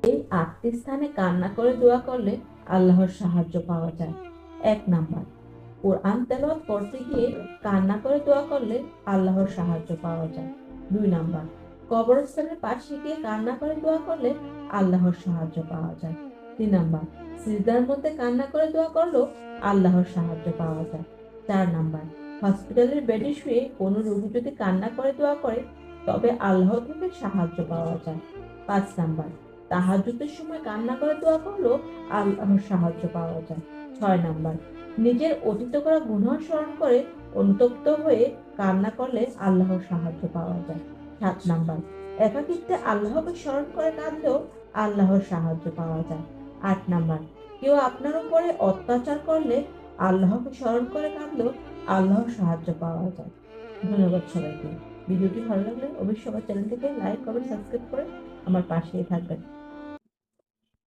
এই 8টি স্থানে কান্না করে দোয়া করলে আল্লাহর সাহায্য পাওয়া যায়। 1 নাম্বার, কোরআন তেলাওয়াত করতে গিয়ে কান্না করে দোয়া করলে আল্লাহর সাহায্য পাওয়া যায়। 2 নাম্বার, কবরস্থানের পাশে গিয়ে কান্না করে দোয়া করলে আল্লাহর সাহায্য পাওয়া যায়। 3 নাম্বার, সিজদার মধ্যে কান্না করে দোয়া করলেও আল্লাহর সাহায্য পাওয়া যায়। 4 নাম্বার, হসপিটালের বেডে শুয়ে কোনো রোগী যদি কান্না করে দোয়া করে তবে আল্লাহ থেকে সাহায্য পাওয়া যায়। 5 নাম্বার, তাহাজ্জুদের সময় কান্না করে দোয়া করলেও আল্লাহর সাহায্য পাওয়া যায়। 6 নাম্বার, নিজের অতীত করা গুনাহ স্মরণ করে অনুতপ্ত হয়ে কান্না করলে আল্লাহর সাহায্য পাওয়া যায়। 7 নাম্বার, একাকিত্বে আল্লাহকে স্মরণ করে কাঁদলেও আল্লাহর সাহায্য পাওয়া যায়। 8 নাম্বার, কেউ আপনার উপরে অত্যাচার করলে আল্লাহকে স্মরণ করে কাঁদলেও আল্লাহর সাহায্য পাওয়া যায়। ধন্যবাদ সবাইকে। ভিডিওটি ভালো লাগলে অবশ্যই আমার চ্যানেলটিকে লাইক, কমেন্ট, সাবস্ক্রাইব করে আমার পাশেই থাকবেন।